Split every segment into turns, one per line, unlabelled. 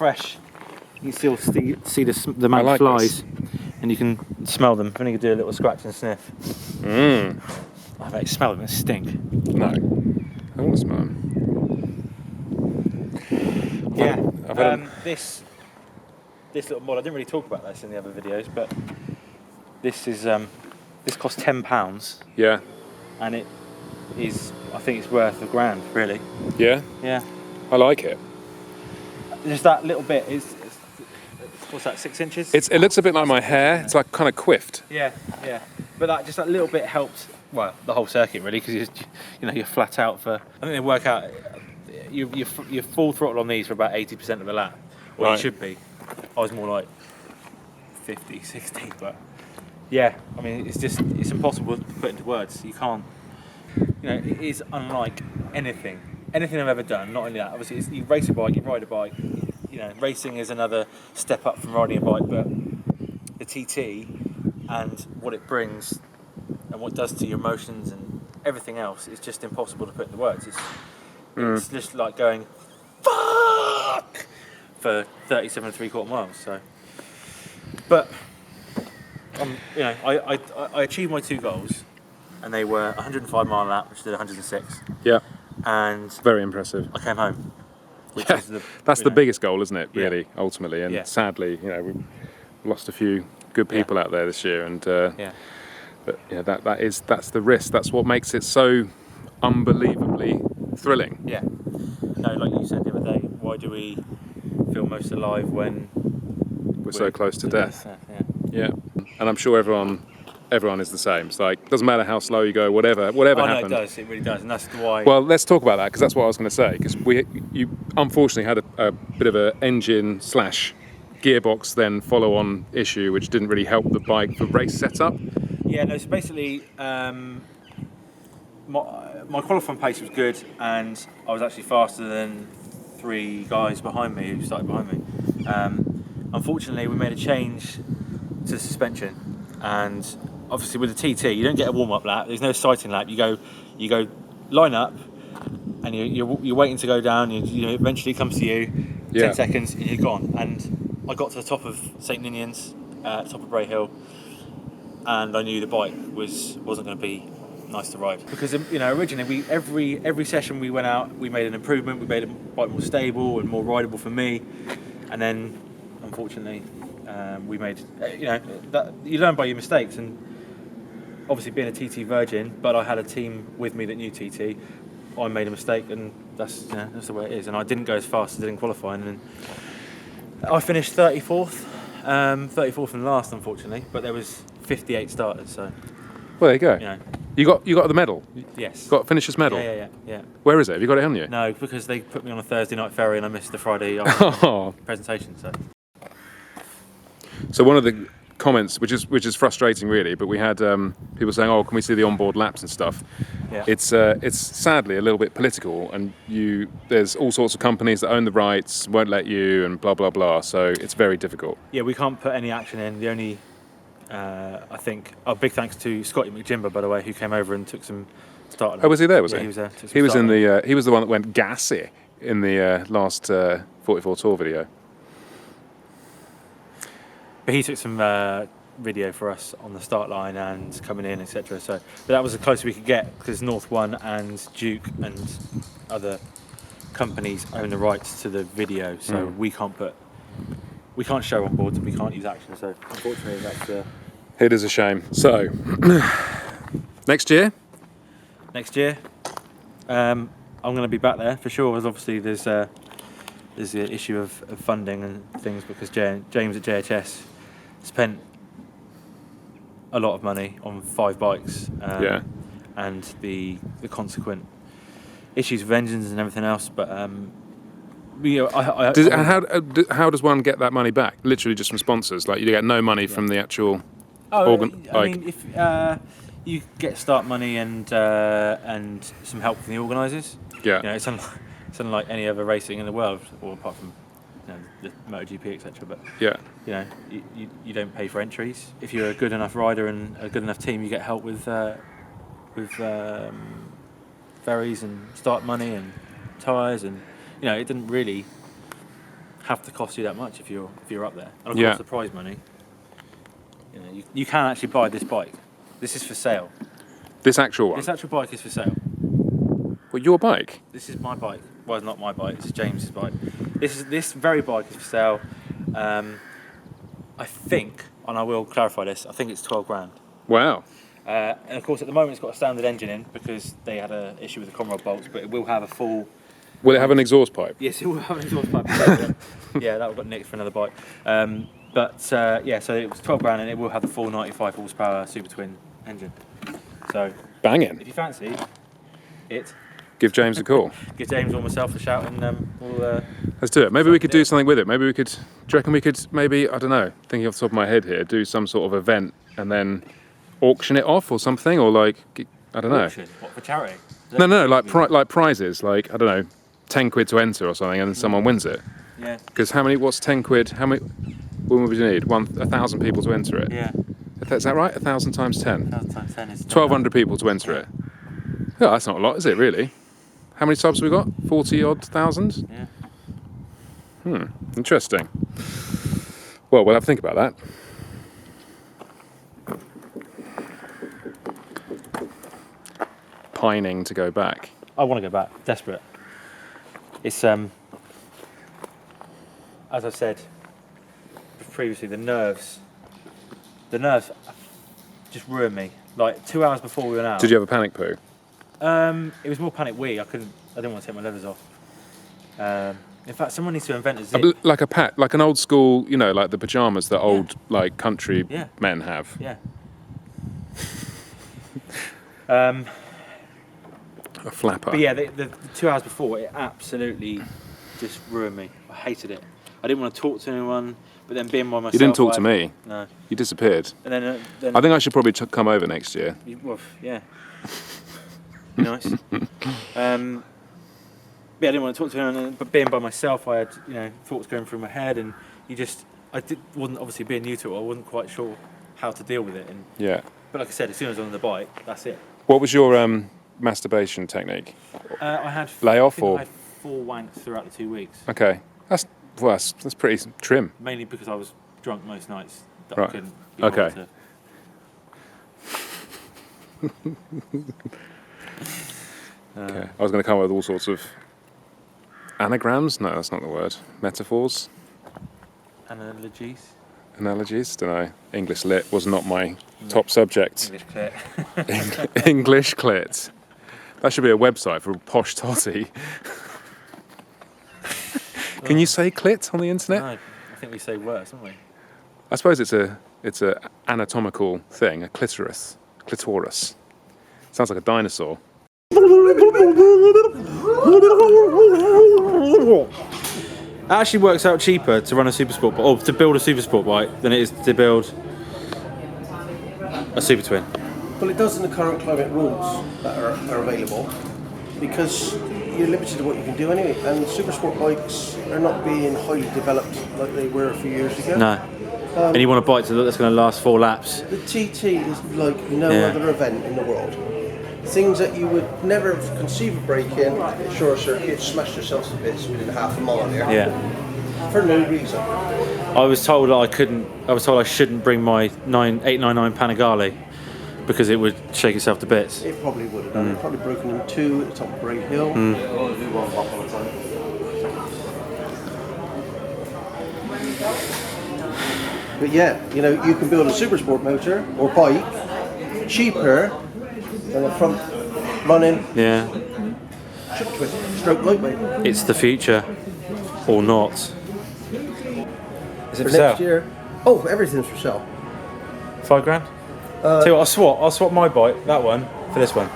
fresh. You can still see the amount of flies, and you can smell them. Then you can do a little scratch and sniff. Oh, mate, smell them, they stink.
No, I want to smell them.
Yeah, this little mod, I didn't really talk about this in the other videos, but this is this cost £10.
Yeah.
And it is, I think it's worth £1,000, really.
Yeah?
Yeah.
I like it.
Just that little bit is what's that, 6 inches?
It looks a bit like my hair. It's like kind of quiffed.
Yeah. But that little bit helped, well, the whole circuit really, because you're flat out for. I think they work out you're full throttle on these for about 80% of the lap, or you should be. I was more like 50, 60, but yeah, I mean it's impossible to put into words. You can't. It is unlike anything I've ever done. Not only that, obviously, you race a bike, you ride a bike. Racing is another step up from riding a bike, but the TT and what it brings and what it does to your emotions and everything else is just impossible to put into words. It's just like going fuck for 37 3/4 miles. So, but I achieved my 2 goals, and they were 105 mile an lap, which did 106.
Yeah.
And
very impressive.
I came home.
That's the biggest goal, isn't it? Really, ultimately, and sadly, we've lost a few good people out there this year, and but that's the risk. That's what makes it so unbelievably thrilling.
Yeah. No, like you said the other day, why do we feel most alive when
we're so close to death?
Yeah.
And I'm sure everyone is the same. It's like, doesn't matter how slow you go, whatever happens.
No, it really does, and that's why.
Well, let's talk about that, because that's what I was going to say. Because you unfortunately had a bit of an engine / gearbox then follow-on issue, which didn't really help the bike for race setup.
Yeah, no. So basically, my qualifying pace was good, and I was actually faster than 3 guys behind me who started behind me. Unfortunately, we made a change to the suspension, and obviously with the TT, you don't get a warm-up lap. There's no sighting lap. You go line up, and you're waiting to go down. Eventually it comes to you. 10 seconds, and you're gone. And I got to the top of St Ninian's, top of Bray Hill, and I knew the bike wasn't going to be nice to ride, because originally every session we went out, we made an improvement. We made the bike more stable and more rideable for me, and then unfortunately we made that you learn by your mistakes. And obviously being a TT virgin, but I had a team with me that knew TT, I made a mistake, and that's the way it is. And I didn't go as fast as I did in qualifying, and I finished 34th, 34th and last, unfortunately. But there was 58 starters, so.
Well, there you go. You got the medal.
Yes.
Got finisher's medal.
Yeah.
Where is it? Have you got it on you?
No, because they put me on a Thursday night ferry, and I missed the Friday presentation.
So one of the comments, which is frustrating really, but we had people saying, "Oh, can we see the onboard laps and stuff?"
Yeah.
It's sadly a little bit political, and there's all sorts of companies that own the rights, won't let you, and blah blah blah. So it's very difficult.
Yeah, we can't put any action in. The only I think big thanks to Scotty McJimber, by the way, who came over and took some start.
Oh, was he there? Was he?
He was there.
He was in the. He was the one that went gassy in the last 44 Tour video.
But he took some video for us on the start line and coming in, etc. So, but that was the closest we could get, because North One and Duke and other companies own the rights to the video, so we can't show on boards and we can't use action. So unfortunately, that's.
It is a shame. So next year,
I'm going to be back there for sure. As obviously there's the issue of funding and things, because James at JHS spent a lot of money on 5 bikes, and the consequent issues with engines and everything else. But
how does one get that money back? Literally just from sponsors? Like, you get no money from the actual organ?
I mean, if you get start money and some help from the organisers.
Yeah.
It's unlike any other racing in the world, or apart from the MotoGP, etc. But you don't pay for entries. If you're a good enough rider and a good enough team, you get help with ferries and start money and tyres, and it didn't really. have to cost you that much if you're up there. And of course, the prize money. You know, you can actually buy this bike. This is for sale.
This actual one?
This actual bike is for sale.
Well, your bike?
This is my bike. Well, it's not my bike. It's James's bike. This very bike is for sale. I think, and I will clarify this, I think it's 12 grand.
Wow.
And of course, at the moment, it's got a standard engine in because they had an issue with the conrod bolts, but it will have a full...
Will it have an exhaust pipe?
Yes, it will have an exhaust pipe. Yeah, that got nicked for another bike. So it was 12 grand and it will have the full 95 horsepower Super Twin engine. So,
banging.
If you fancy it,
give James a call.
Give James or myself a shout and we'll...
Let's do it. Maybe we could do something with it. Maybe we could... Do you reckon we could maybe, I don't know, thinking off the top of my head here, do some sort of event and then auction it off or something? Or like, I don't know.
Auction? What, for charity?
No, like prizes, like, I don't know, 10 quid to enter or something and then someone wins it.
Yeah.
Because what's 10 quid, when would you need? 1,000 people to enter it?
Yeah.
Is that right? 1,000 times 10?
1,000 times 10 is...
1,200 people to enter it. Yeah, that's not a lot, is it, really? How many subs have we got? 40-odd thousand?
Yeah.
Interesting. Well, we'll have to think about that. Pining to go back.
I want to go back. Desperate. It's, as I've said previously, the nerves just ruined me. Like 2 hours before we went out.
Did you have a panic poo?
It was more panic wee. I didn't want to take my levers off. In fact, someone needs to invent a zip.
Like an old school, like the pajamas that old like country men have.
Yeah.
A flapper.
But yeah, the 2 hours before, it absolutely just ruined me. I hated it. I didn't want to talk to anyone, but then being by myself...
You didn't talk to me?
No.
You disappeared.
And then
I think I should probably come over next year.
Well, yeah. Be nice. Yeah, I didn't want to talk to anyone, but being by myself, I had thoughts going through my head, and wasn't obviously being new to it. I wasn't quite sure how to deal with it. And but like I said, as soon as I was on the bike, that's it.
What was your masturbation technique?
I had
I had 4
wanks throughout the 2 weeks.
Okay, that's pretty trim.
Mainly because I was drunk most nights. That
Right.
I couldn't be bothered to.
Okay. I was going to come up with all sorts of anagrams. No, that's not the word. Metaphors. Analogies. Don't know. English lit was not my top subject.
English clit.
English clit. That should be a website for posh totty. Can you say clit on the internet?
No, I think we say worse, don't we?
I suppose it's a anatomical thing. A clitoris. Sounds like a dinosaur.
It actually works out cheaper to run a supersport or to build a supersport bike than it is to build a super twin.
Well, it does in the current climate rules that are available, because you're limited to what you can do anyway, and supersport bikes are not being highly developed like they were a few years ago.
No. And you want a bike that's going to last 4 laps.
The TT is like no other event in the world. Things that you would never conceive of breaking, short circuit, smashed yourselves to bits within half a mile here.
Yeah.
For no reason.
I was told I shouldn't bring my 899 Panigale because it would shake itself to bits.
It probably would have done. It probably broken in 2 at the top of Braid Hill. But yeah, you can build a supersport motor or bike cheaper than a front running triple twin, stroke lightweight.
It's the future, or not. Is it for
next
sale?
year? Oh, everything's for sale.
5 grand? Tell you what, I'll swap my bike, that one, for this one.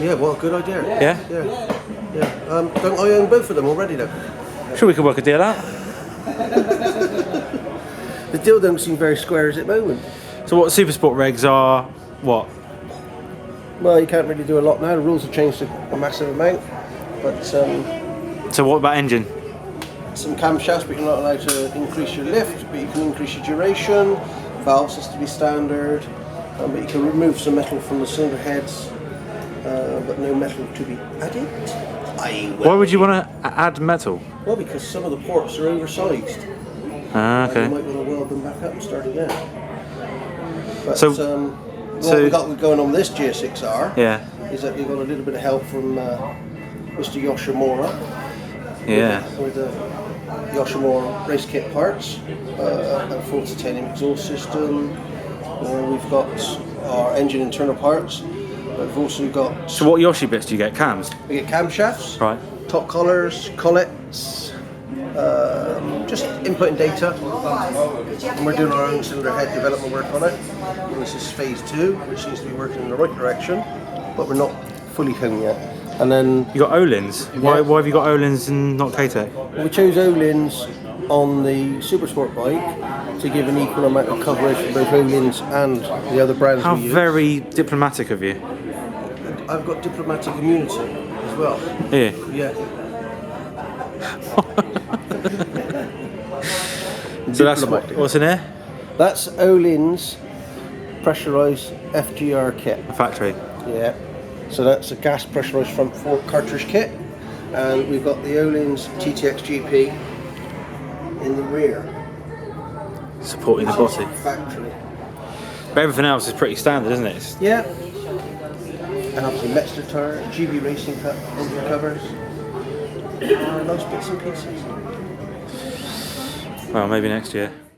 Yeah, well, good idea.
Yeah?
Yeah. Don't I own both of them already though?
Sure, we could work a deal out.
The deal don't seem very square at the moment.
So what supersport regs are, what?
Well, you can't really do a lot now. The rules have changed a massive amount. But
So what about engine?
some camshafts, but you're not allowed to increase your lift, but you can increase your duration. Valves has to be standard, but you can remove some metal from the cylinder heads, but no metal to be added.
Why would you want to add metal?
Well, because some of the ports are oversized.
Ah, okay.
You might want to weld them back up and start again. But
So-
what we got going on this GS6R
Yeah.
is that we got a little bit of help from Mr. Yoshimura.
Yeah.
With the Yoshimura race kit parts, a 4-10 exhaust system. We've got our engine internal parts. But we've also got.
So what Yoshi bits do you get? Cams?
We get camshafts,
Right.
top collars, collets, just inputting data. And we're doing our own cylinder head development work on it. And this is phase 2, which seems to be working in the right direction, but we're not fully home yet. And then
You got Olins. Why have you got Olins and not K-Tech?
we chose Olins on the Supersport bike to give an equal amount of coverage for both Olins and the other brands
How
we use.
very diplomatic of you.
I've got diplomatic immunity as well.
Yeah.
Yeah.
So that's
Diplomatic.
what's in here?
That's Olin's pressurised FGR kit.
A factory.
Yeah. So that's a gas pressurised front fork cartridge kit, and we've got the Olin's TTX GP in the rear.
Supporting the body.
Factory.
But everything else is pretty standard, isn't it?
Yeah. And obviously Metzler tire, GB Racing engine covers. Nice bits and pieces.
Well, maybe next year.